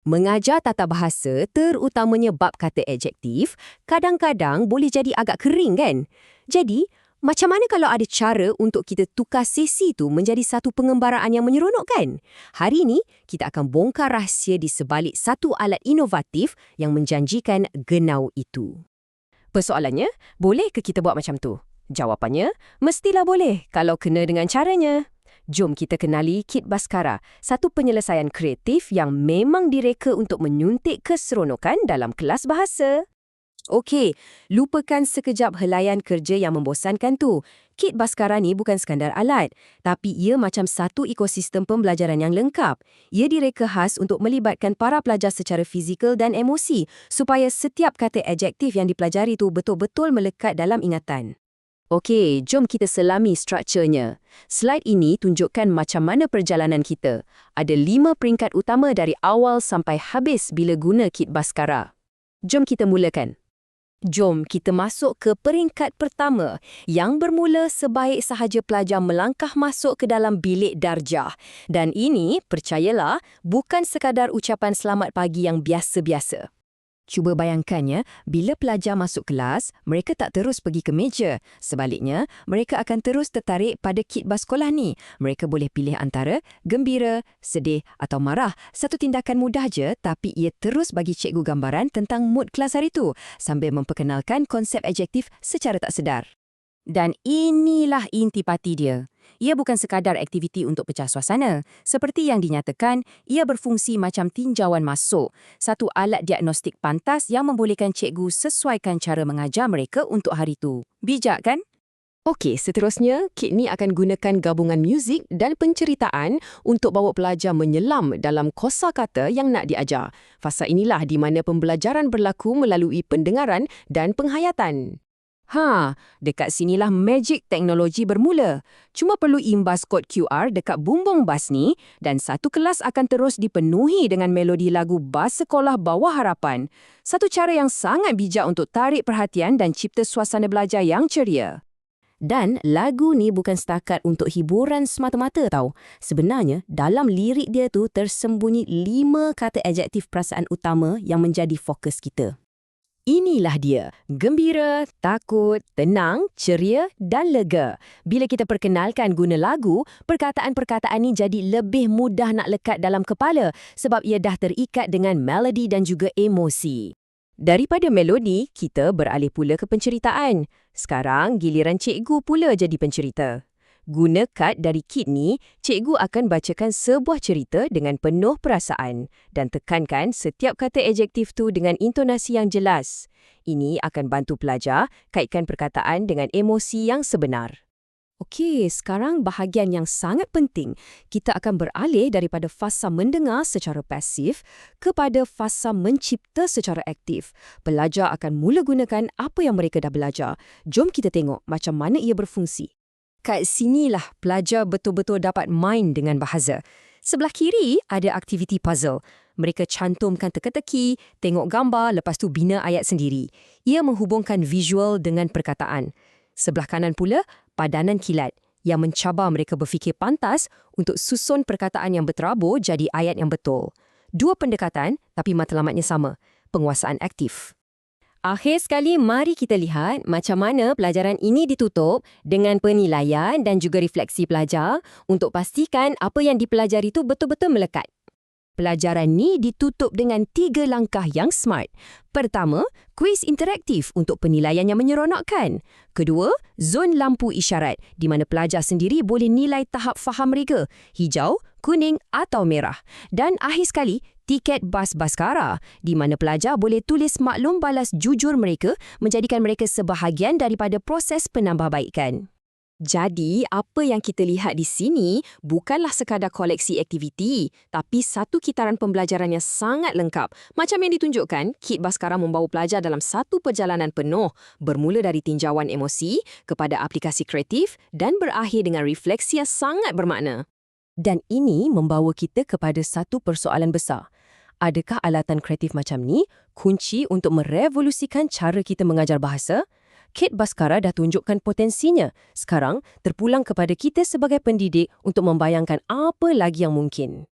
Mengajar tata bahasa, terutamanya bab kata adjektif, kadang-kadang boleh jadi agak kering kan? Jadi, macam mana kalau ada cara untuk kita tukar sesi tu menjadi satu pengembaraan yang menyeronokkan? Hari ini, kita akan bongkar rahsia di sebalik satu alat inovatif yang menjanjikan genau itu. Persoalannya, boleh ke kita buat macam tu? Jawapannya, mestilah boleh kalau kena dengan caranya. Jom kita kenali Kit Baskara, satu penyelesaian kreatif yang memang direka untuk menyuntik keseronokan dalam kelas bahasa. Okey, lupakan sekejap helaian kerja yang membosankan tu. Kit Baskara ni bukan sekadar alat, tapi ia macam satu ekosistem pembelajaran yang lengkap. Ia direka khas untuk melibatkan para pelajar secara fizikal dan emosi, supaya setiap kata adjektif yang dipelajari tu betul-betul melekat dalam ingatan. Okey, jom kita selami strukturnya. Slide ini tunjukkan macam mana perjalanan kita. Ada 5 peringkat utama dari awal sampai habis bila guna Kit Baskara. Jom kita mulakan. Jom kita masuk ke peringkat pertama yang bermula sebaik sahaja pelajar melangkah masuk ke dalam bilik darjah. Dan ini, percayalah, bukan sekadar ucapan selamat pagi yang biasa-biasa. Cuba bayangkan ya, bila pelajar masuk kelas, mereka tak terus pergi ke meja. Sebaliknya, mereka akan terus tertarik pada kit bas sekolah ni. Mereka boleh pilih antara gembira, sedih atau marah. Satu tindakan mudah je, tapi ia terus bagi cikgu gambaran tentang mood kelas hari tu, sambil memperkenalkan konsep adjektif secara tak sedar. Dan inilah intipati dia. Ia bukan sekadar aktiviti untuk pecah suasana. Seperti yang dinyatakan, ia berfungsi macam tinjauan masuk, satu alat diagnostik pantas yang membolehkan cikgu sesuaikan cara mengajar mereka untuk hari itu. Bijak kan? Okey, seterusnya, Kit ni akan gunakan gabungan muzik dan penceritaan untuk bawa pelajar menyelam dalam kosakata yang nak diajar. Fasa inilah di mana pembelajaran berlaku melalui pendengaran dan penghayatan. Dekat sinilah magic teknologi bermula. Cuma perlu imbas kod QR dekat bumbung bas ni dan satu kelas akan terus dipenuhi dengan melodi lagu bas sekolah bawah harapan. Satu cara yang sangat bijak untuk tarik perhatian dan cipta suasana belajar yang ceria. Dan lagu ni bukan setakat untuk hiburan semata-mata tau. Sebenarnya, dalam lirik dia tu tersembunyi 5 kata adjektif perasaan utama yang menjadi fokus kita. Inilah dia, gembira, takut, tenang, ceria dan lega. Bila kita perkenalkan guna lagu, perkataan-perkataan ni jadi lebih mudah nak lekat dalam kepala sebab ia dah terikat dengan melodi dan juga emosi. Daripada melodi, kita beralih pula ke penceritaan. Sekarang giliran cikgu pula jadi pencerita. Guna kad dari kit ni, cikgu akan bacakan sebuah cerita dengan penuh perasaan dan tekankan setiap kata adjektif tu dengan intonasi yang jelas. Ini akan bantu pelajar kaitkan perkataan dengan emosi yang sebenar. Okey, sekarang bahagian yang sangat penting. Kita akan beralih daripada fasa mendengar secara pasif kepada fasa mencipta secara aktif. Pelajar akan mula gunakan apa yang mereka dah belajar. Jom kita tengok macam mana ia berfungsi. Kat sinilah pelajar betul-betul dapat main dengan bahasa. Sebelah kiri ada aktiviti puzzle. Mereka cantumkan teka-teki, tengok gambar, lepas tu bina ayat sendiri. Ia menghubungkan visual dengan perkataan. Sebelah kanan pula, padanan kilat yang mencabar mereka berfikir pantas untuk susun perkataan yang berterabur jadi ayat yang betul. 2 pendekatan, tapi matlamatnya sama, penguasaan aktif. Akhir sekali, mari kita lihat macam mana pelajaran ini ditutup dengan penilaian dan juga refleksi pelajar untuk pastikan apa yang dipelajari itu betul-betul melekat. Pelajaran ni ditutup dengan 3 langkah yang smart. Pertama, kuis interaktif untuk penilaian yang menyeronokkan. Kedua, zon lampu isyarat di mana pelajar sendiri boleh nilai tahap faham mereka, hijau, kuning atau merah. Dan akhir sekali, tiket bas Baskara di mana pelajar boleh tulis maklum balas jujur mereka menjadikan mereka sebahagian daripada proses penambahbaikan. Jadi, apa yang kita lihat di sini bukanlah sekadar koleksi aktiviti, tapi satu kitaran pembelajaran yang sangat lengkap. Macam yang ditunjukkan, Kit Baskara membawa pelajar dalam satu perjalanan penuh, bermula dari tinjauan emosi kepada aplikasi kreatif dan berakhir dengan refleksi yang sangat bermakna. Dan ini membawa kita kepada satu persoalan besar. Adakah alatan kreatif macam ni kunci untuk merevolusikan cara kita mengajar bahasa? Kit Baskara dah tunjukkan potensinya. Sekarang, terpulang kepada kita sebagai pendidik untuk membayangkan apa lagi yang mungkin.